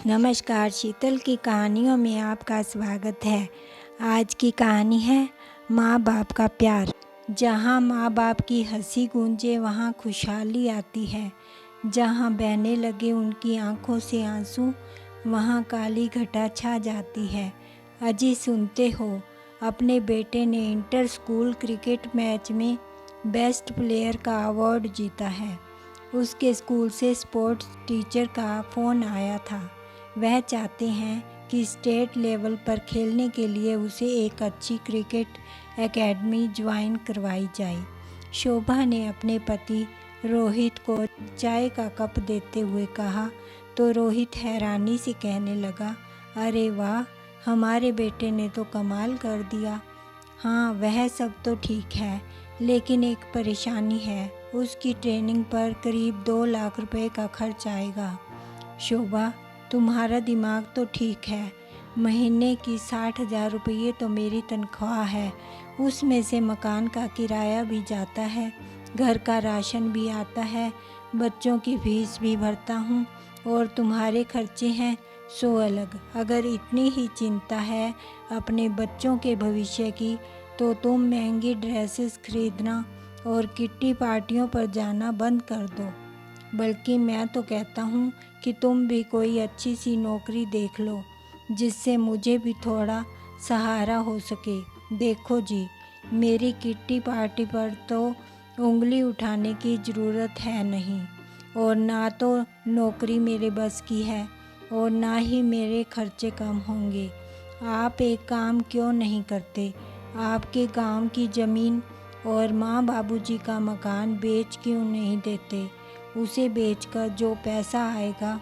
नमस्कार, शीतल की कहानियों में आपका स्वागत है। आज की कहानी है माँ बाप का प्यार। जहाँ माँ बाप की हंसी गूंजे वहाँ खुशहाली आती है। जहाँ बहने लगे उनकी आंखों से आंसू वहाँ काली घटा छा जाती है। अजी सुनते हो, अपने बेटे ने इंटर स्कूल क्रिकेट मैच में बेस्ट प्लेयर का अवार्ड जीता है। उसके स्कूल से स्पोर्ट्स टीचर का फ़ोन आया था। वह चाहते हैं कि स्टेट लेवल पर खेलने के लिए उसे एक अच्छी क्रिकेट एकेडमी ज्वाइन करवाई जाए। शोभा ने अपने पति रोहित को चाय का कप देते हुए कहा तो रोहित हैरानी से कहने लगा, अरे वाह, हमारे बेटे ने तो कमाल कर दिया। हाँ, वह सब तो ठीक है, लेकिन एक परेशानी है। उसकी ट्रेनिंग पर करीब 2 लाख रुपए का खर्च आएगा। शोभा, तुम्हारा दिमाग तो ठीक है। महीने की 60,000 रुपये तो मेरी तनख्वाह है। उसमें से मकान का किराया भी जाता है, घर का राशन भी आता है, बच्चों की फीस भी भरता हूँ और तुम्हारे खर्चे हैं सो अलग। अगर इतनी ही चिंता है अपने बच्चों के भविष्य की तो तुम महंगी ड्रेसेस खरीदना और किट्टी पार्टियों पर जाना बंद कर दो। बल्कि मैं तो कहता हूँ कि तुम भी कोई अच्छी सी नौकरी देख लो, जिससे मुझे भी थोड़ा सहारा हो सके। देखो जी, मेरी किट्टी पार्टी पर तो उंगली उठाने की ज़रूरत है नहीं, और ना तो नौकरी मेरे बस की है और ना ही मेरे खर्चे कम होंगे। आप एक काम क्यों नहीं करते? आपके गांव की ज़मीन और माँ बाबूजी का मकान बेच क्यों नहीं देते? उसे बेचकर जो पैसा आएगा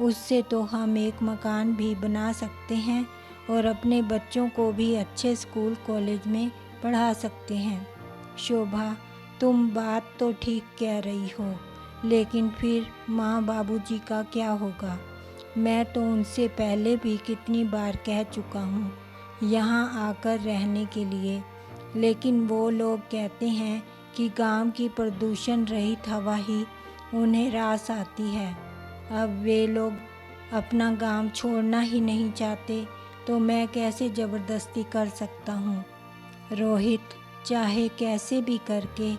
उससे तो हम एक मकान भी बना सकते हैं और अपने बच्चों को भी अच्छे स्कूल कॉलेज में पढ़ा सकते हैं। शोभा, तुम बात तो ठीक कह रही हो, लेकिन फिर माँ बाबूजी का क्या होगा? मैं तो उनसे पहले भी कितनी बार कह चुका हूँ यहाँ आकर रहने के लिए, लेकिन वो लोग कहते हैं कि गांव की प्रदूषण रहित हवा ही उन्हें रास आती है। अब वे लोग अपना गांव छोड़ना ही नहीं चाहते तो मैं कैसे ज़बरदस्ती कर सकता हूँ? रोहित, चाहे कैसे भी करके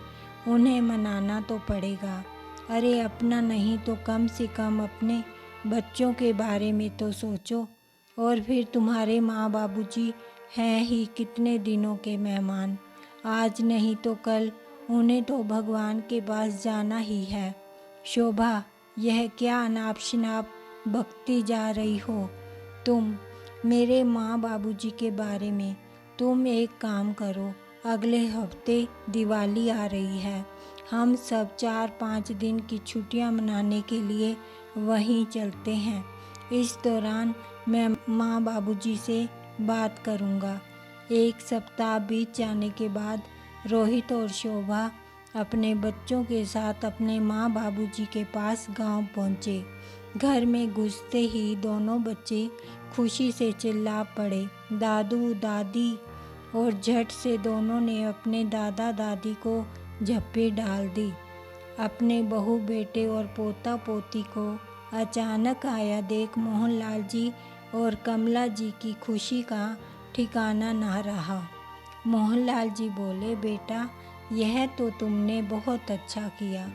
उन्हें मनाना तो पड़ेगा। अरे अपना नहीं तो कम से कम अपने बच्चों के बारे में तो सोचो। और फिर तुम्हारे माँ बाबूजी हैं ही कितने दिनों के मेहमान। आज नहीं तो कल उन्हें तो भगवान के पास जाना ही है। शोभा, यह क्या अनाप शनाप बकती जा रही हो तुम मेरे माँ बाबूजी के बारे में? तुम एक काम करो, अगले हफ्ते दिवाली आ रही है। हम सब 4-5 दिन की छुट्टियाँ मनाने के लिए वहीं चलते हैं। इस दौरान मैं माँ बाबूजी से बात करूँगा। 1 सप्ताह बीत जाने के बाद रोहित और शोभा अपने बच्चों के साथ अपने माँ बाबूजी के पास गांव पहुँचे। घर में घुसते ही दोनों बच्चे खुशी से चिल्ला पड़े, दादू दादी, और झट से दोनों ने अपने दादा दादी को झप्पी डाल दी। अपने बहू बेटे और पोता पोती को अचानक आया देख मोहनलाल जी और कमला जी की खुशी का ठिकाना ना रहा। मोहनलाल जी बोले, बेटा, यह तो तुमने बहुत अच्छा किया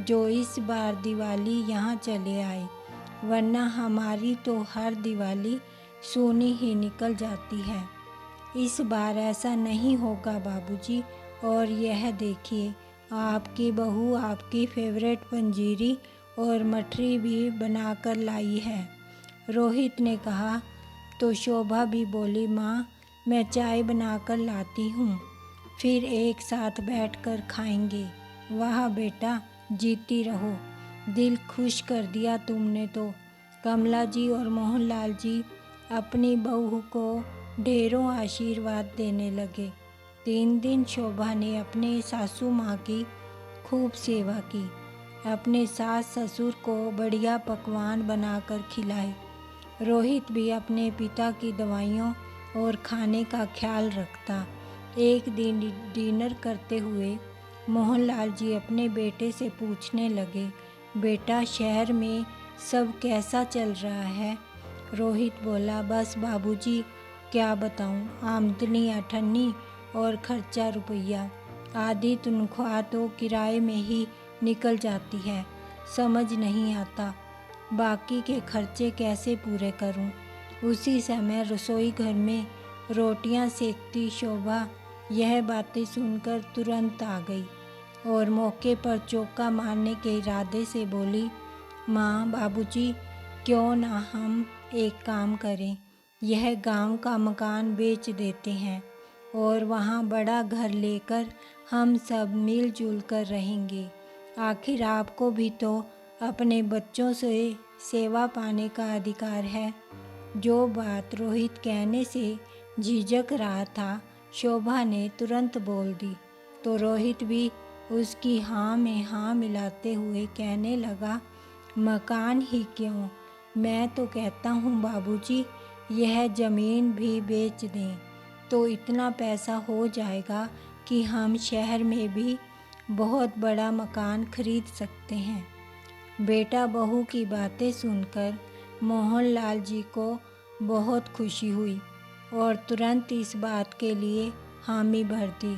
जो इस बार दिवाली यहाँ चले आए, वरना हमारी तो हर दिवाली सूनी ही निकल जाती है। इस बार ऐसा नहीं होगा बाबूजी। और यह देखिए, आपकी बहू आपकी फेवरेट पंजीरी और मठरी भी बनाकर लाई है। रोहित ने कहा तो शोभा भी बोली, माँ, मैं चाय बनाकर लाती हूँ, फिर एक साथ बैठकर खाएंगे। वाह बेटा, जीती रहो, दिल खुश कर दिया तुमने तो। कमला जी और मोहनलाल जी अपनी बहू को ढेरों आशीर्वाद देने लगे। 3 दिन शोभा ने अपने सासू माँ की खूब सेवा की, अपने सास ससुर को बढ़िया पकवान बनाकर खिलाए। रोहित भी अपने पिता की दवाइयों और खाने का ख्याल रखता। एक दिन डिनर करते हुए मोहनलाल जी अपने बेटे से पूछने लगे, बेटा, शहर में सब कैसा चल रहा है? रोहित बोला, बस बाबूजी क्या बताऊं, आमदनी अठन्नी और खर्चा रुपया, आधी तनख्वाह तो किराए में ही निकल जाती है। समझ नहीं आता बाकी के खर्चे कैसे पूरे करूं। उसी समय रसोई घर में रोटियां सेकती शोभा यह बातें सुनकर तुरंत आ गई और मौके पर चौका मारने के इरादे से बोली, माँ बाबूजी क्यों ना हम एक काम करें, यह गांव का मकान बेच देते हैं और वहाँ बड़ा घर लेकर हम सब मिलजुल कर रहेंगे। आखिर आपको भी तो अपने बच्चों से सेवा पाने का अधिकार है। जो बात रोहित कहने से झिझक रहा था, शोभा ने तुरंत बोल दी तो रोहित भी उसकी हाँ में हाँ मिलाते हुए कहने लगा, मकान ही क्यों, मैं तो कहता हूँ बाबूजी यह ज़मीन भी बेच दें तो इतना पैसा हो जाएगा कि हम शहर में भी बहुत बड़ा मकान खरीद सकते हैं। बेटा बहू की बातें सुनकर मोहनलाल जी को बहुत खुशी हुई और तुरंत इस बात के लिए हामी भर दी,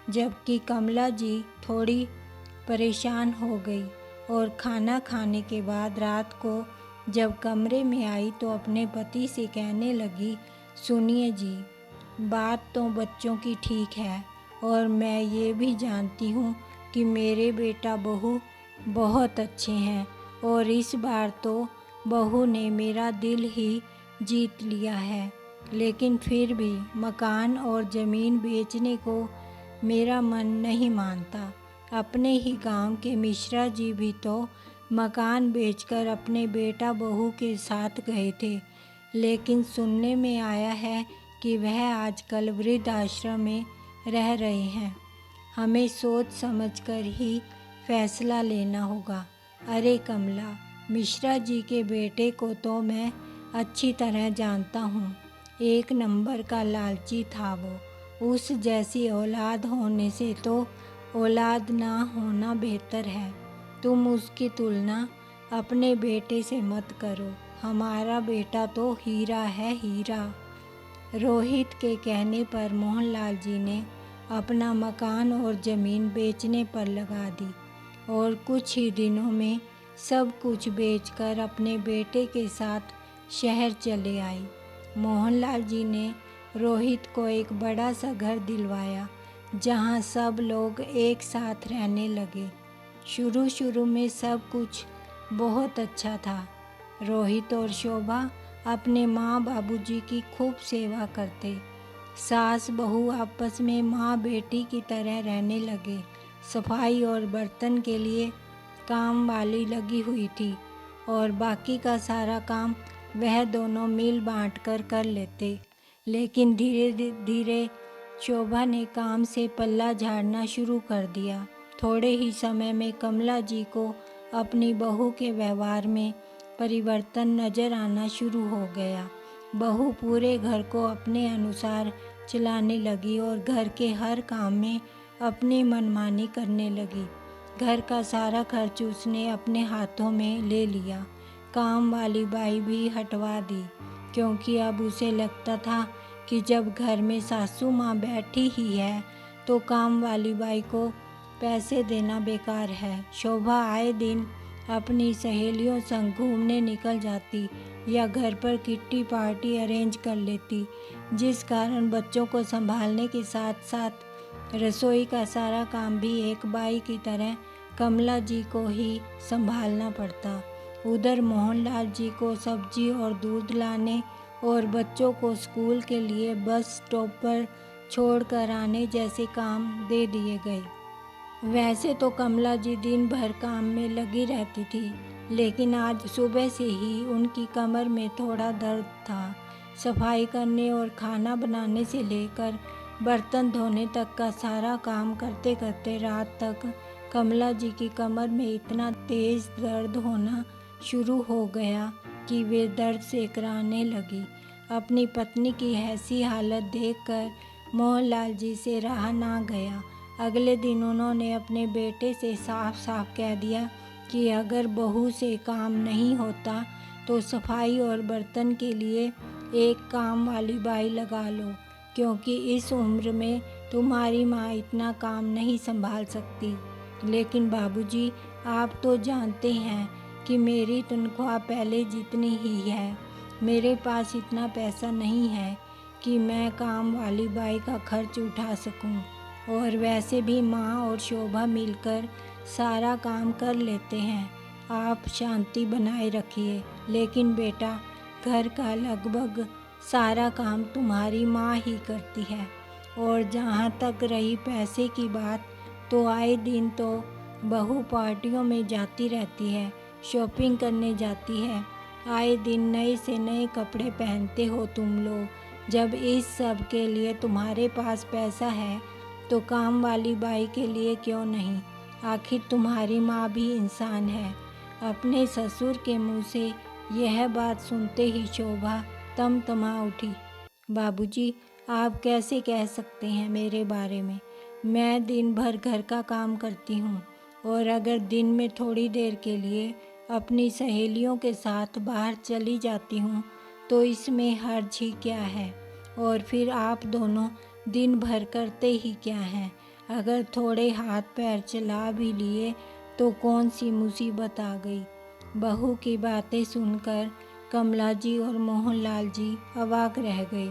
जबकि कमला जी थोड़ी परेशान हो गई और खाना खाने के बाद रात को जब कमरे में आई तो अपने पति से कहने लगी, सुनिए जी, बात तो बच्चों की ठीक है और मैं ये भी जानती हूँ कि मेरे बेटा बहू बहुत अच्छे हैं और इस बार तो बहू ने मेरा दिल ही जीत लिया है, लेकिन फिर भी मकान और ज़मीन बेचने को मेरा मन नहीं मानता। अपने ही गांव के मिश्रा जी भी तो मकान बेचकर अपने बेटा बहू के साथ गए थे, लेकिन सुनने में आया है कि वह आजकल वृद्ध आश्रम में रह रहे हैं। हमें सोच समझकर ही फैसला लेना होगा। अरे कमला, मिश्रा जी के बेटे को तो मैं अच्छी तरह जानता हूँ, एक नंबर का लालची था वो। उस जैसी औलाद होने से तो औलाद ना होना बेहतर है। तुम उसकी तुलना अपने बेटे से मत करो, हमारा बेटा तो हीरा है, हीरा। रोहित के कहने पर मोहनलाल जी ने अपना मकान और ज़मीन बेचने पर लगा दी और कुछ ही दिनों में सब कुछ बेचकर अपने बेटे के साथ शहर चले आए। मोहनलाल जी ने रोहित को एक बड़ा सा घर दिलवाया जहां सब लोग एक साथ रहने लगे। शुरू शुरू में सब कुछ बहुत अच्छा था। रोहित और शोभा अपने माँ बाबूजी की खूब सेवा करते। सास बहू आपस में माँ बेटी की तरह रहने लगे। सफाई और बर्तन के लिए काम वाली लगी हुई थी और बाकी का सारा काम वह दोनों मिल बांट कर लेते। लेकिन धीरे धीरे शोभा ने काम से पल्ला झाड़ना शुरू कर दिया। थोड़े ही समय में कमला जी को अपनी बहू के व्यवहार में परिवर्तन नज़र आना शुरू हो गया। बहू पूरे घर को अपने अनुसार चलाने लगी और घर के हर काम में अपनी मनमानी करने लगी। घर का सारा खर्च उसने अपने हाथों में ले लिया। काम वाली बाई भी हटवा दी, क्योंकि अब उसे लगता था कि जब घर में सासू माँ बैठी ही है तो काम वाली बाई को पैसे देना बेकार है। शोभा आए दिन अपनी सहेलियों संग घूमने निकल जाती या घर पर किट्टी पार्टी अरेंज कर लेती, जिस कारण बच्चों को संभालने के साथ साथ रसोई का सारा काम भी एक बाई की तरह कमला जी को ही संभालना पड़ता। उधर मोहनलाल जी को सब्जी और दूध लाने और बच्चों को स्कूल के लिए बस स्टॉप पर छोड़ कर आने जैसे काम दे दिए गए। वैसे तो कमला जी दिन भर काम में लगी रहती थी, लेकिन आज सुबह से ही उनकी कमर में थोड़ा दर्द था। सफाई करने और खाना बनाने से लेकर बर्तन धोने तक का सारा काम करते करते रात तक कमला जी की कमर में इतना तेज़ दर्द होना शुरू हो गया कि वे दर्द से इकराने लगी। अपनी पत्नी की ऐसी हालत देखकर मोहनलाल जी से रहा ना गया। अगले दिन उन्होंने अपने बेटे से साफ साफ कह दिया कि अगर बहू से काम नहीं होता तो सफाई और बर्तन के लिए एक काम वाली बाई लगा लो, क्योंकि इस उम्र में तुम्हारी माँ इतना काम नहीं संभाल सकती। लेकिन बाबूजी, आप तो जानते हैं कि मेरी तनख्वाह पहले जितनी ही है। मेरे पास इतना पैसा नहीं है कि मैं काम वाली बाई का खर्च उठा सकूं। और वैसे भी माँ और शोभा मिलकर सारा काम कर लेते हैं। आप शांति बनाए रखिए। लेकिन बेटा, घर का लगभग सारा काम तुम्हारी माँ ही करती है। और जहाँ तक रही पैसे की बात, तो आए दिन तो बहू पार्टियों में जाती रहती है, शॉपिंग करने जाती है। आए दिन नए से नए कपड़े पहनते हो तुम लोग। जब इस सब के लिए तुम्हारे पास पैसा है तो काम वाली बाई के लिए क्यों नहीं? आखिर तुम्हारी माँ भी इंसान है। अपने ससुर के मुंह से यह बात सुनते ही शोभा तमा उठी। बाबूजी, आप कैसे कह सकते हैं मेरे बारे में? मैं दिन भर घर का काम करती हूँ, और अगर दिन में थोड़ी देर के लिए अपनी सहेलियों के साथ बाहर चली जाती हूँ तो इसमें हर्ज ही क्या है? और फिर आप दोनों दिन भर करते ही क्या हैं? अगर थोड़े हाथ पैर चला भी लिए तो कौन सी मुसीबत आ गई? बहू की बातें सुनकर कमला जी और मोहनलाल जी अवाक रह गए,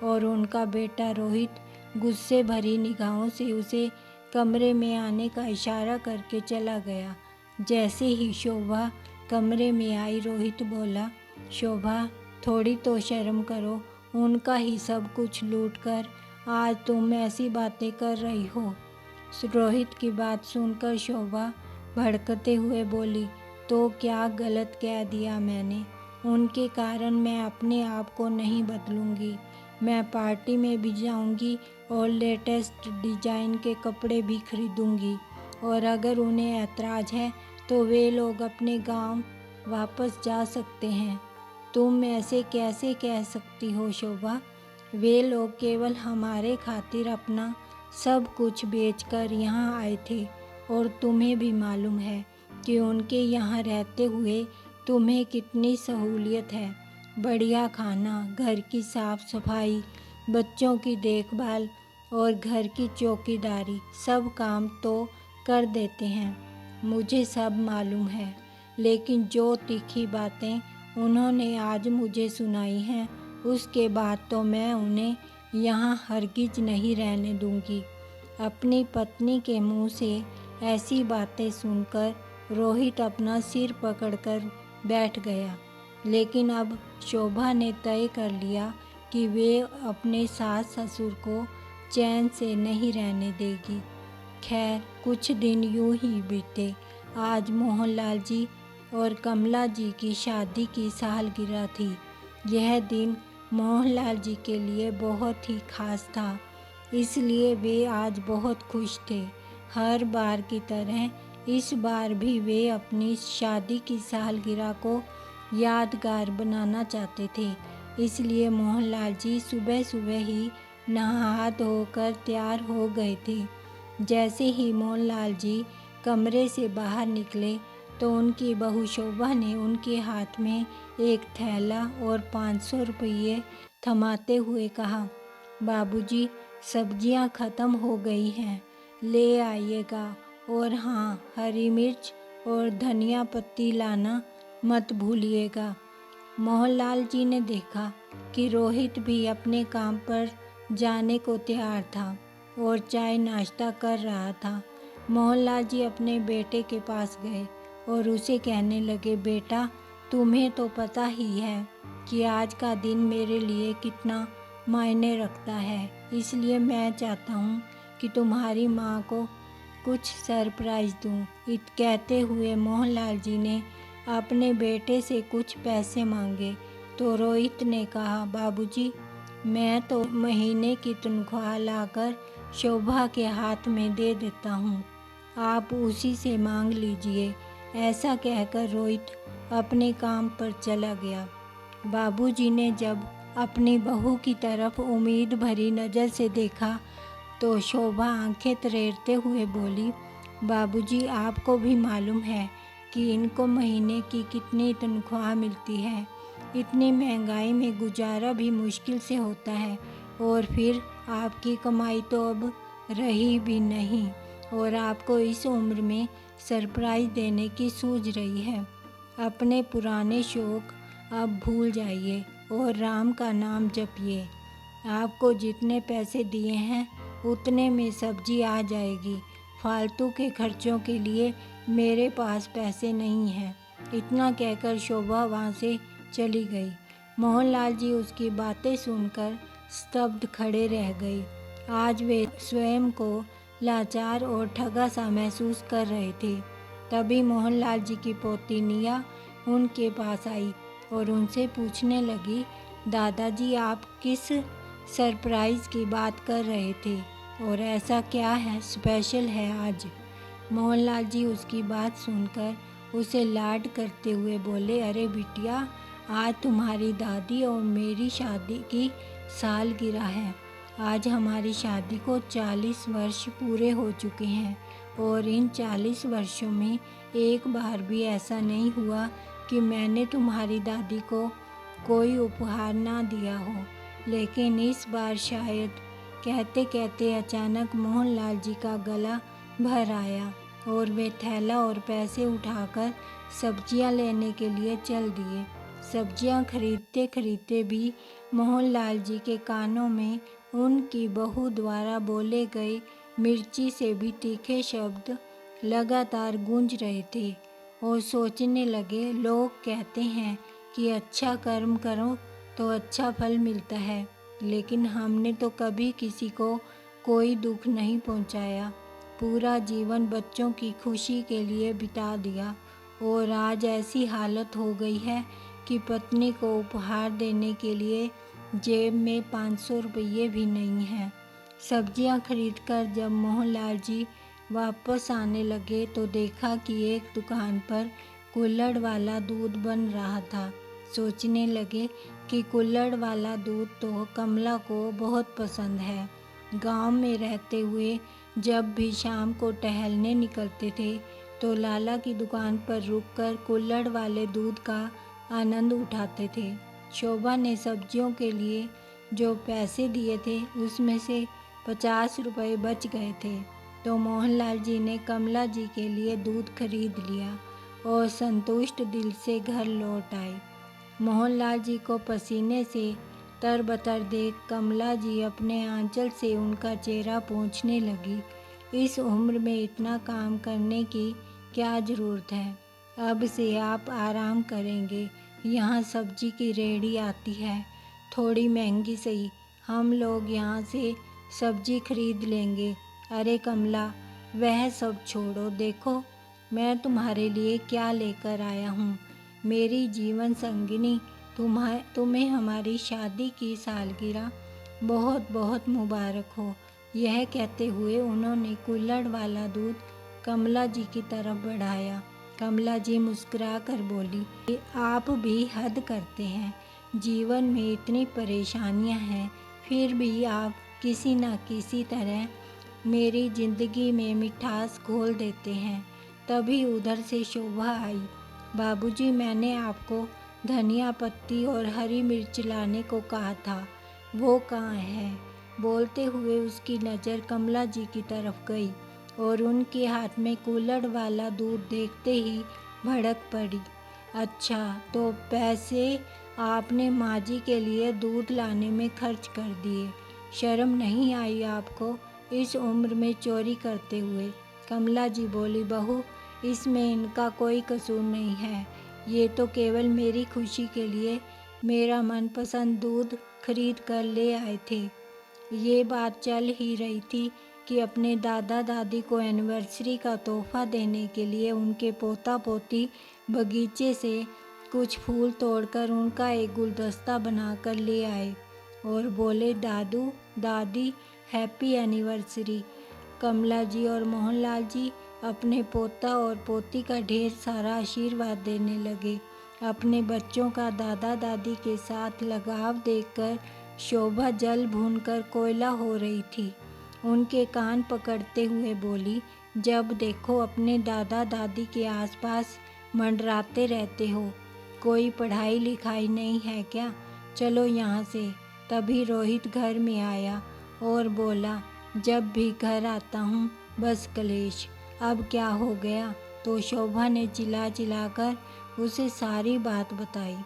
और उनका बेटा रोहित गुस्से भरी निगाहों से उसे कमरे में आने का इशारा करके चला गया। जैसे ही शोभा कमरे में आई, रोहित बोला, शोभा, थोड़ी तो शर्म करो। उनका ही सब कुछ लूटकर आज तुम ऐसी बातें कर रही हो। रोहित की बात सुनकर शोभा भड़कते हुए बोली, तो क्या गलत कह दिया मैंने? उनके कारण मैं अपने आप को नहीं बदलूंगी। मैं पार्टी में भी जाऊंगी और लेटेस्ट डिजाइन के कपड़े भी खरीदूंगी। और अगर उन्हें ऐतराज़ है तो वे लोग अपने गांव वापस जा सकते हैं। तुम ऐसे कैसे कह सकती हो शोभा? वे लोग केवल हमारे खातिर अपना सब कुछ बेचकर यहाँ आए थे, और तुम्हें भी मालूम है कि उनके यहाँ रहते हुए तुम्हें कितनी सहूलियत है। बढ़िया खाना, घर की साफ सफाई, बच्चों की देखभाल और घर की चौकीदारी, सब काम तो कर देते हैं। मुझे सब मालूम है, लेकिन जो तीखी बातें उन्होंने आज मुझे सुनाई हैं, उसके बाद तो मैं उन्हें यहाँ हरगिज नहीं रहने दूंगी। अपनी पत्नी के मुंह से ऐसी बातें सुनकर रोहित अपना सिर पकड़कर बैठ गया। लेकिन अब शोभा ने तय कर लिया कि वे अपने सास ससुर को चैन से नहीं रहने देगी। खैर, कुछ दिन यूं ही बीते। आज मोहनलाल जी और कमला जी की शादी की सालगिरह थी। यह दिन मोहनलाल जी के लिए बहुत ही खास था, इसलिए वे आज बहुत खुश थे। हर बार की तरह इस बार भी वे अपनी शादी की सालगिरह को यादगार बनाना चाहते थे। इसलिए मोहनलाल जी सुबह सुबह ही नहा धोकर तैयार हो गए थे। जैसे ही मोहनलाल जी कमरे से बाहर निकले तो उनकी बहू शोभा ने उनके हाथ में एक थैला और 500 रुपये थमाते हुए कहा, बाबूजी, सब्जियां ख़त्म हो गई हैं, ले आइएगा। और हाँ, हरी मिर्च और धनिया पत्ती लाना मत भूलिएगा। मोहनलाल जी ने देखा कि रोहित भी अपने काम पर जाने को तैयार था और चाय नाश्ता कर रहा था। मोहनलाल जी अपने बेटे के पास गए और उसे कहने लगे, बेटा, तुम्हें तो पता ही है कि आज का दिन मेरे लिए कितना मायने रखता है, इसलिए मैं चाहता हूँ कि तुम्हारी माँ को कुछ सरप्राइज़ दूँ। कहते हुए मोहनलाल जी ने अपने बेटे से कुछ पैसे मांगे तो रोहित ने कहा, बाबूजी, मैं तो महीने की तनख्वाह लाकर शोभा के हाथ में दे देता हूँ, आप उसी से मांग लीजिए। ऐसा कहकर रोहित अपने काम पर चला गया। बाबूजी ने जब अपनी बहू की तरफ उम्मीद भरी नज़र से देखा तो शोभा आंखें तरेरते हुए बोली, बाबूजी, आपको भी मालूम है कि इनको महीने की कितनी तनख्वाह मिलती है। इतनी महंगाई में गुजारा भी मुश्किल से होता है और फिर आपकी कमाई तो अब रही भी नहीं और आपको इस उम्र में सरप्राइज़ देने की सूझ रही है। अपने पुराने शौक अब भूल जाइए और राम का नाम जपिए। आपको जितने पैसे दिए हैं उतने में सब्जी आ जाएगी। फालतू के खर्चों के लिए मेरे पास पैसे नहीं हैं। इतना कहकर शोभा वहाँ से चली गई। मोहनलाल जी उसकी बातें सुनकर स्तब्ध खड़े रह गए। आज वे स्वयं को लाचार और ठगा सा महसूस कर रहे थे। तभी मोहनलाल जी की पोती निया उनके पास आई और उनसे पूछने लगी, दादाजी आप किस सरप्राइज़ की बात कर रहे थे और ऐसा क्या है स्पेशल है आज? मोहनलाल जी उसकी बात सुनकर उसे लाड करते हुए बोले, अरे बिटिया, आज तुम्हारी दादी और मेरी शादी की सालगिरह है। आज हमारी शादी को 40 वर्ष पूरे हो चुके हैं और इन 40 वर्षों में एक बार भी ऐसा नहीं हुआ कि मैंने तुम्हारी दादी को कोई उपहार ना दिया हो। लेकिन इस बार शायद। कहते कहते अचानक मोहनलाल जी का गला भर आया और वे थैला और पैसे उठाकर सब्जियां लेने के लिए चल दिए। सब्जियां खरीदते खरीदते भी मोहनलाल जी के कानों में उनकी बहू द्वारा बोले गए मिर्ची से भी तीखे शब्द लगातार गूंज रहे थे और सोचने लगे, लोग कहते हैं कि अच्छा कर्म करो तो अच्छा फल मिलता है, लेकिन हमने तो कभी किसी को कोई दुख नहीं पहुंचाया। पूरा जीवन बच्चों की खुशी के लिए बिता दिया और आज ऐसी हालत हो गई है कि पत्नी को उपहार देने के लिए जेब में 500 रुपये भी नहीं हैं। सब्जियां खरीदकर जब मोहनलाल जी वापस आने लगे तो देखा कि एक दुकान पर कुल्हड़ वाला दूध बन रहा था। सोचने लगे कि कुल्हड़ वाला दूध तो कमला को बहुत पसंद है। गांव में रहते हुए जब भी शाम को टहलने निकलते थे तो लाला की दुकान पर रुककर कुल्हड़ वाले दूध का आनंद उठाते थे। शोभा ने सब्जियों के लिए जो पैसे दिए थे उसमें से 50 रुपये बच गए थे, तो मोहनलाल जी ने कमला जी के लिए दूध खरीद लिया और संतुष्ट दिल से घर लौट आए। मोहनलाल जी को पसीने से तरबतर देख कमला जी अपने आंचल से उनका चेहरा पोंछने लगी। इस उम्र में इतना काम करने की क्या ज़रूरत है? अब से आप आराम करेंगे। यहाँ सब्जी की रेहड़ी आती है, थोड़ी महंगी सही, हम लोग यहाँ से सब्जी खरीद लेंगे। अरे कमला, वह सब छोड़ो, देखो मैं तुम्हारे लिए क्या लेकर आया हूँ। मेरी जीवन संगिनी, तुम्हें हमारी शादी की सालगिरह बहुत बहुत मुबारक हो। यह कहते हुए उन्होंने कुल्हड़ वाला दूध कमला जी की तरफ बढ़ाया। कमला जी मुस्कुरा कर बोली, आप भी हद करते हैं। जीवन में इतनी परेशानियां हैं, फिर भी आप किसी न किसी तरह मेरी ज़िंदगी में मिठास घोल देते हैं। तभी उधर से शोभा आई। बाबूजी, मैंने आपको धनिया पत्ती और हरी मिर्च लाने को कहा था, वो कहाँ है? बोलते हुए उसकी नज़र कमला जी की तरफ गई और उनके हाथ में कुल्हड़ वाला दूध देखते ही भड़क पड़ी। अच्छा, तो पैसे आपने माँ जी के लिए दूध लाने में खर्च कर दिए। शर्म नहीं आई आपको इस उम्र में चोरी करते हुए? कमला जी बोली, बहू, इसमें इनका कोई कसूर नहीं है। ये तो केवल मेरी खुशी के लिए मेरा मनपसंद दूध खरीद कर ले आए थे। ये बात चल ही रही थी कि अपने दादा दादी को एनिवर्सरी का तोहफा देने के लिए उनके पोता पोती बगीचे से कुछ फूल तोड़कर उनका एक गुलदस्ता बनाकर ले आए और बोले, दादू दादी, हैप्पी एनिवर्सरी। कमला जी और मोहनलाल जी अपने पोता और पोती का ढेर सारा आशीर्वाद देने लगे। अपने बच्चों का दादा दादी के साथ लगाव देखकर शोभा जल भूनकर कोयला हो रही थी। उनके कान पकड़ते हुए बोली, जब देखो अपने दादा दादी के आसपास मंडराते रहते हो? कोई पढ़ाई लिखाई नहीं है क्या? चलो यहाँ से। तभी रोहित घर में आया और बोला, जब भी घर आता हूँ बस कलेश। अब क्या हो गया? तो शोभा ने चिल्ला चिल्लाकर उसे सारी बात बताई।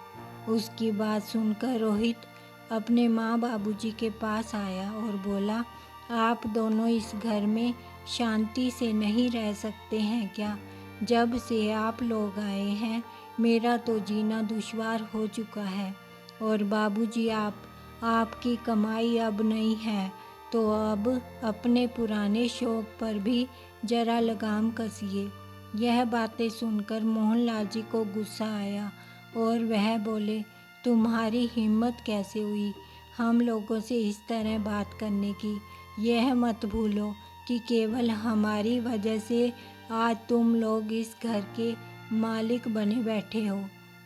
उसकी बात सुनकर रोहित अपने माँ बाबूजी के पास आया और बोला, आप दोनों इस घर में शांति से नहीं रह सकते हैं क्या? जब से आप लोग आए हैं मेरा तो जीना दुश्वार हो चुका है। और बाबूजी आपकी कमाई अब नहीं है तो अब अपने पुराने शौक पर भी जरा लगाम कसिए। यह बातें सुनकर मोहनलाल जी को गुस्सा आया और वह बोले, तुम्हारी हिम्मत कैसे हुई हम लोगों से इस तरह बात करने की? यह मत भूलो कि केवल हमारी वजह से आज तुम लोग इस घर के मालिक बने बैठे हो।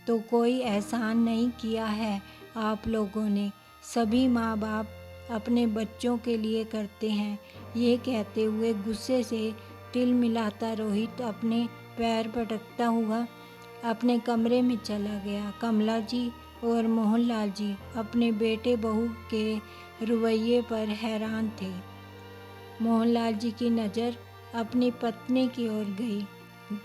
तो कोई एहसान नहीं किया है आप लोगों ने। सभी माँ बाप अपने बच्चों के लिए करते हैं। ये कहते हुए गुस्से से तिलमिलाता रोहित अपने पैर पटकता हुआ अपने कमरे में चला गया। कमला जी और मोहनलाल जी अपने बेटे बहू के रवैये पर हैरान थे। मोहनलाल जी की नज़र अपनी पत्नी की ओर गई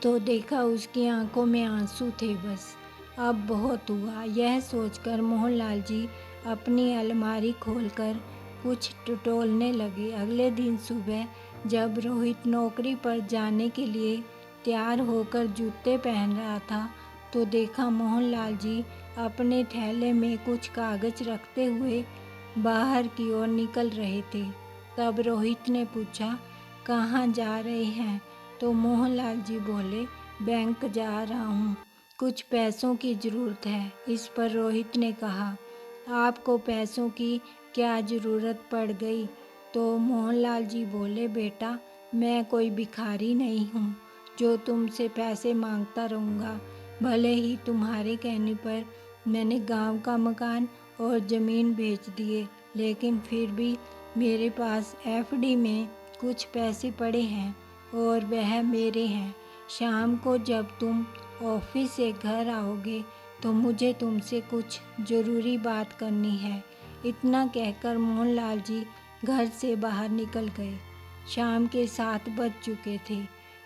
तो देखा उसकी आंखों में आंसू थे। बस अब बहुत हुआ, यह सोचकर मोहनलाल जी अपनी अलमारी खोलकर कुछ टटोलने लगे। अगले दिन सुबह जब रोहित नौकरी पर जाने के लिए तैयार होकर जूते पहन रहा था तो देखा मोहनलाल जी अपने थैले में कुछ कागज रखते हुए बाहर की ओर निकल रहे थे। तब रोहित ने पूछा, कहाँ जा रहे हैं? तो मोहनलाल जी बोले, बैंक जा रहा हूँ, कुछ पैसों की ज़रूरत है। इस पर रोहित ने कहा, आपको पैसों की क्या ज़रूरत पड़ गई? तो मोहनलाल जी बोले, बेटा मैं कोई भिखारी नहीं हूँ जो तुमसे पैसे मांगता रहूँगा। भले ही तुम्हारे कहने पर मैंने गांव का मकान और ज़मीन बेच दिए, लेकिन फिर भी मेरे पास एफडी में कुछ पैसे पड़े हैं और वह मेरे हैं। शाम को जब तुम ऑफिस से घर आओगे तो मुझे तुमसे कुछ ज़रूरी बात करनी है। इतना कहकर मोहनलाल जी घर से बाहर निकल गए। शाम के 7 बज चुके थे।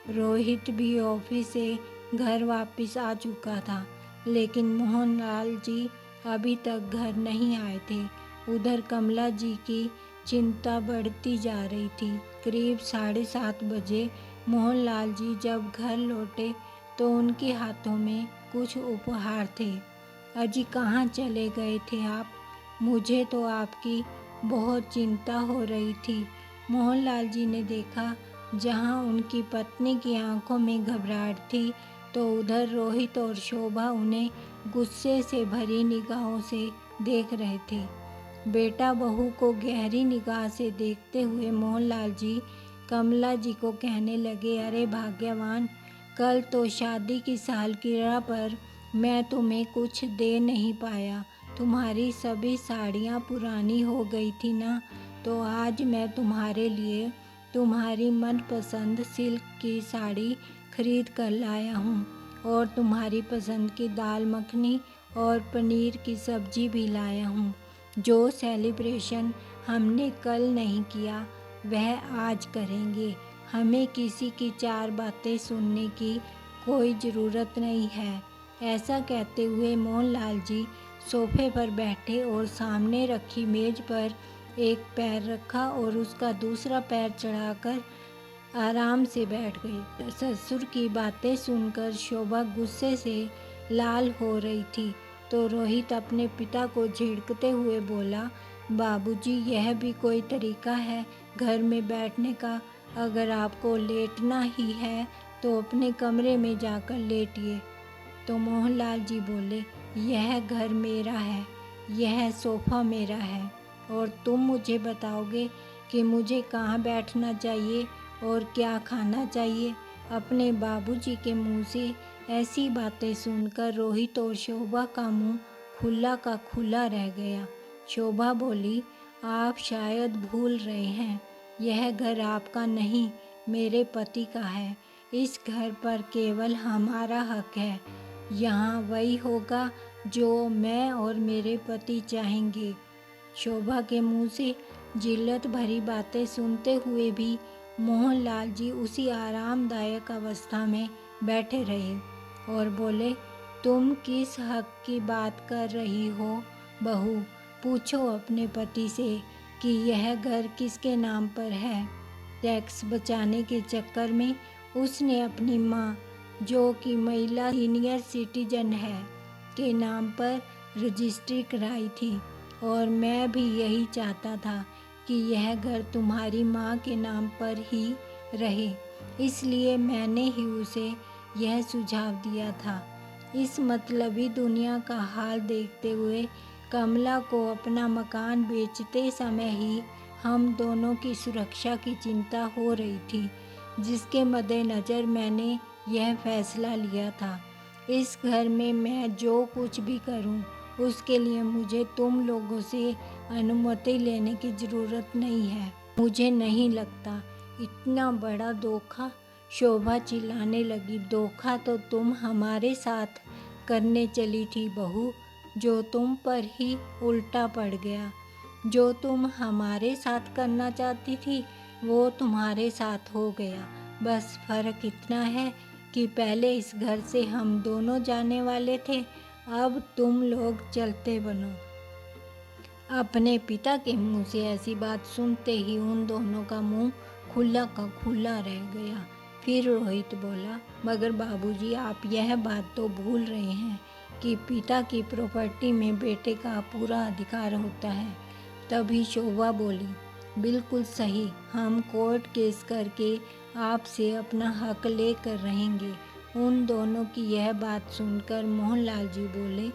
रोहित भी ऑफिस से घर वापस आ चुका था, लेकिन मोहनलाल जी अभी तक घर नहीं आए थे। उधर कमला जी की चिंता बढ़ती जा रही थी। करीब 7:30 बजे मोहनलाल जी जब घर लौटे तो उनके हाथों में कुछ उपहार थे। अजी कहाँ चले गए थे आप? मुझे तो आपकी बहुत चिंता हो रही थी। मोहनलाल जी ने देखा जहाँ उनकी पत्नी की आंखों में घबराहट थी तो उधर रोहित और शोभा उन्हें गुस्से से भरी निगाहों से देख रहे थे। बेटा बहू को गहरी निगाह से देखते हुए मोहनलाल जी कमला जी को कहने लगे, अरे भाग्यवान, कल तो शादी की सालगिरह पर मैं तुम्हें कुछ दे नहीं पाया। तुम्हारी सभी साड़ियाँ पुरानी हो गई थी ना, तो आज मैं तुम्हारे लिए तुम्हारी मनपसंद सिल्क की साड़ी खरीद कर लाया हूँ और तुम्हारी पसंद की दाल मखनी और पनीर की सब्जी भी लाया हूँ। जो सेलिब्रेशन हमने कल नहीं किया वह आज करेंगे। हमें किसी की 4 बातें सुनने की कोई ज़रूरत नहीं है। ऐसा कहते हुए मोहनलाल जी सोफे पर बैठे और सामने रखी मेज पर एक पैर रखा और उसका दूसरा पैर चढ़ाकर आराम से बैठ गए। ससुर की बातें सुनकर शोभा गुस्से से लाल हो रही थी तो रोहित अपने पिता को झिड़कते हुए बोला, बाबूजी यह भी कोई तरीका है घर में बैठने का? अगर आपको लेटना ही है तो अपने कमरे में जाकर लेटिए। तो मोहनलाल जी बोले, यह घर मेरा है, यह सोफ़ा मेरा है और तुम मुझे बताओगे कि मुझे कहाँ बैठना चाहिए और क्या खाना चाहिए? अपने बाबूजी के मुंह से ऐसी बातें सुनकर रोहित और शोभा का मुंह खुला का खुला रह गया। शोभा बोली, आप शायद भूल रहे हैं, यह घर आपका नहीं मेरे पति का है। इस घर पर केवल हमारा हक है। यहाँ वही होगा जो मैं और मेरे पति चाहेंगे। शोभा के मुंह से जिल्लत भरी बातें सुनते हुए भी मोहनलाल जी उसी आरामदायक अवस्था में बैठे रहे और बोले, तुम किस हक की बात कर रही हो बहू? पूछो अपने पति से कि यह घर किसके नाम पर है। टैक्स बचाने के चक्कर में उसने अपनी माँ, जो कि महिला सीनियर सिटीजन है, के नाम पर रजिस्ट्री कराई थी और मैं भी यही चाहता था कि यह घर तुम्हारी माँ के नाम पर ही रहे, इसलिए मैंने ही उसे यह सुझाव दिया था। इस मतलबी दुनिया का हाल देखते हुए कमला को अपना मकान बेचते समय ही हम दोनों की सुरक्षा की चिंता हो रही थी, जिसके मद्देनज़र मैंने यह फैसला लिया था। इस घर में मैं जो कुछ भी करूं, उसके लिए मुझे तुम लोगों से अनुमति लेने की ज़रूरत नहीं है। मुझे नहीं लगता इतना बड़ा धोखा। शोभा चिल्लाने लगी, धोखा तो तुम हमारे साथ करने चली थी बहू, जो तुम पर ही उल्टा पड़ गया। जो तुम हमारे साथ करना चाहती थी वो तुम्हारे साथ हो गया। बस फ़र्क इतना है कि पहले इस घर से हम दोनों जाने वाले थे, अब तुम लोग चलते बनो। अपने पिता के मुंह से ऐसी बात सुनते ही उन दोनों का मुंह खुला का खुला रह गया। फिर रोहित बोला, मगर बाबूजी, आप यह बात तो भूल रहे हैं कि पिता की प्रॉपर्टी में बेटे का पूरा अधिकार होता है। तभी शोभा बोली, बिल्कुल सही, हम कोर्ट केस करके आपसे अपना हक लेकर रहेंगे। उन दोनों की यह बात सुनकर मोहनलाल जी बोले,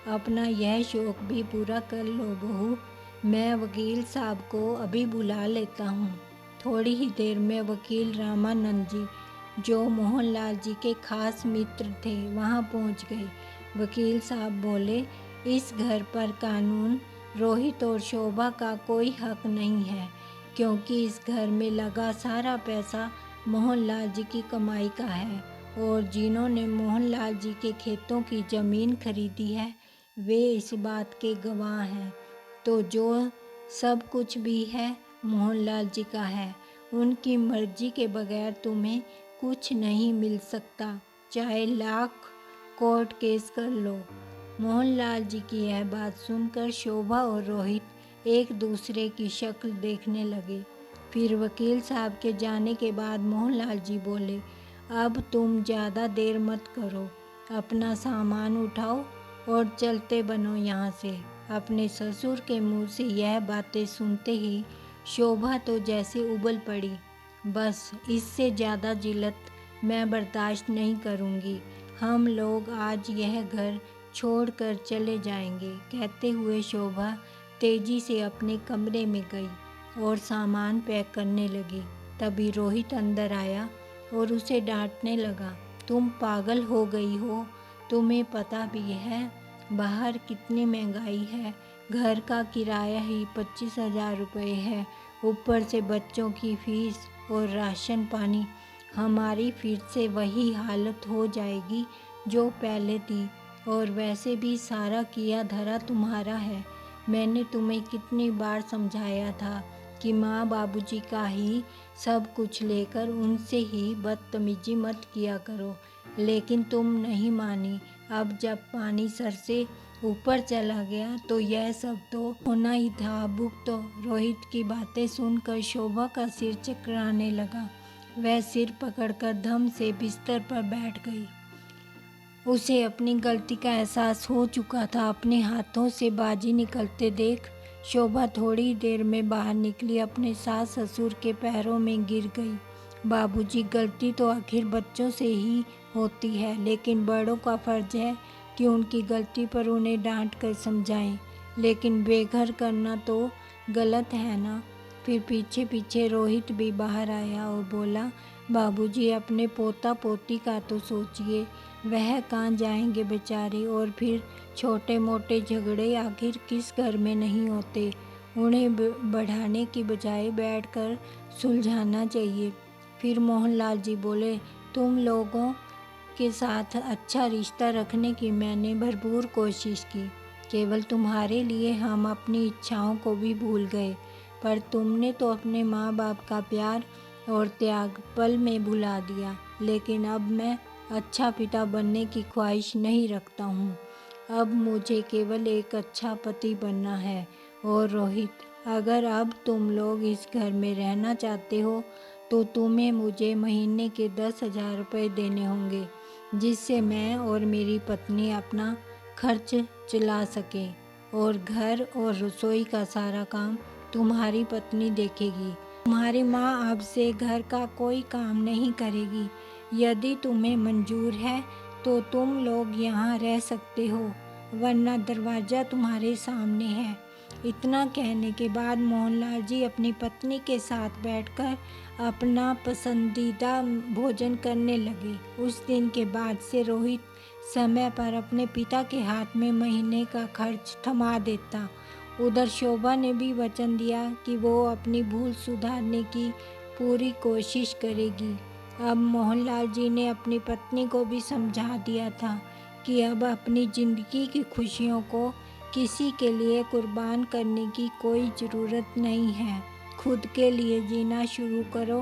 अपना यह शौक भी पूरा कर लो बहू, मैं वकील साहब को अभी बुला लेता हूँ। थोड़ी ही देर में वकील रामानंद जी, जो मोहनलाल जी के खास मित्र थे, वहाँ पहुँच गए। वकील साहब बोले, इस घर पर कानून रोहित और शोभा का कोई हक नहीं है, क्योंकि इस घर में लगा सारा पैसा मोहनलाल जी की कमाई का है और जिन्होंने मोहनलाल जी के खेतों की ज़मीन खरीदी है वे इस बात के गवाह हैं। तो जो सब कुछ भी है मोहनलाल जी का है। उनकी मर्जी के बगैर तुम्हें कुछ नहीं मिल सकता, चाहे लाख कोर्ट केस कर लो। मोहनलाल जी की यह बात सुनकर शोभा और रोहित एक दूसरे की शक्ल देखने लगे। फिर वकील साहब के जाने के बाद मोहनलाल जी बोले, अब तुम ज़्यादा देर मत करो, अपना सामान उठाओ और चलते बनो यहाँ से। अपने ससुर के मुंह से यह बातें सुनते ही शोभा तो जैसे उबल पड़ी। बस इससे ज़्यादा जिल्लत मैं बर्दाश्त नहीं करूँगी। हम लोग आज यह घर छोड़कर चले जाएंगे। कहते हुए शोभा तेजी से अपने कमरे में गई और सामान पैक करने लगी। तभी रोहित अंदर आया और उसे डांटने लगा, तुम पागल हो गई हो? तुम्हें पता भी है बाहर कितनी महंगाई है? घर का किराया ही 25,000 रुपये है, ऊपर से बच्चों की फीस और राशन पानी। हमारी फिर से वही हालत हो जाएगी जो पहले थी, और वैसे भी सारा किया धरा तुम्हारा है। मैंने तुम्हें कितनी बार समझाया था कि माँ बाबूजी का ही सब कुछ लेकर उनसे ही बदतमीजी मत किया करो, लेकिन तुम नहीं मानी। अब जब पानी सर से ऊपर चला गया तो यह सब तो होना ही था। अब तो रोहित की बातें सुनकर शोभा का सिर चकराने लगा। वह सिर पकड़कर धम से बिस्तर पर बैठ गई। उसे अपनी गलती का एहसास हो चुका था। अपने हाथों से बाजी निकलते देख शोभा थोड़ी देर में बाहर निकली, अपने सास ससुर के पैरों में गिर गई। बाबूजी, गलती तो आखिर बच्चों से ही होती है, लेकिन बड़ों का फर्ज है कि उनकी गलती पर उन्हें डांट कर समझाएं, लेकिन बेघर करना तो गलत है ना। फिर पीछे पीछे रोहित भी बाहर आया और बोला, बाबूजी, अपने पोता पोती का तो सोचिए, वह कहाँ जाएंगे बेचारे। और फिर छोटे मोटे झगड़े आखिर किस घर में नहीं होते, उन्हें बढ़ाने की बजाय बैठकर सुलझाना चाहिए। फिर मोहनलाल जी बोले, तुम लोगों के साथ अच्छा रिश्ता रखने की मैंने भरपूर कोशिश की। केवल तुम्हारे लिए हम अपनी इच्छाओं को भी भूल गए, पर तुमने तो अपने माँ बाप का प्यार और त्याग पल में भुला दिया। लेकिन अब मैं अच्छा पिता बनने की ख्वाहिश नहीं रखता हूँ। अब मुझे केवल एक अच्छा पति बनना है। और रोहित, अगर अब तुम लोग इस घर में रहना चाहते हो तो तुम्हें मुझे महीने के 10,000 रुपये देने होंगे, जिससे मैं और मेरी पत्नी अपना खर्च चला सके। और घर और रसोई का सारा काम तुम्हारी पत्नी देखेगी। तुम्हारी माँ अब से घर का कोई काम नहीं करेगी। यदि तुम्हें मंजूर है तो तुम लोग यहाँ रह सकते हो, वरना दरवाज़ा तुम्हारे सामने है। इतना कहने के बाद मोहनलाल जी अपनी पत्नी के साथ बैठकर अपना पसंदीदा भोजन करने लगे। उस दिन के बाद से रोहित समय पर अपने पिता के हाथ में महीने का खर्च थमा देता। उधर शोभा ने भी वचन दिया कि वो अपनी भूल सुधारने की पूरी कोशिश करेगी। अब मोहनलाल जी ने अपनी पत्नी को भी समझा दिया था कि अब अपनी ज़िंदगी की खुशियों को किसी के लिए कुर्बान करने की कोई ज़रूरत नहीं है। खुद के लिए जीना शुरू करो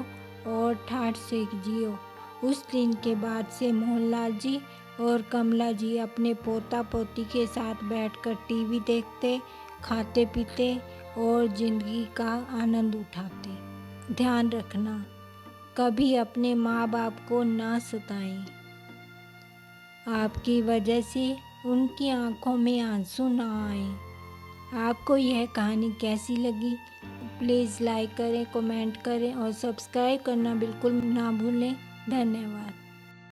और ठाठ से जियो। उस दिन के बाद से मोहनलाल जी और कमला जी अपने पोता पोती के साथ बैठकर टीवी देखते, खाते पीते और ज़िंदगी का आनंद उठाते। ध्यान रखना, कभी अपने माँ बाप को ना सताएं। आपकी वजह से उनकी आंखों में आंसू ना आए। आपको यह कहानी कैसी लगी? प्लीज़ लाइक करें, कमेंट करें और सब्सक्राइब करना बिल्कुल ना भूलें। धन्यवाद।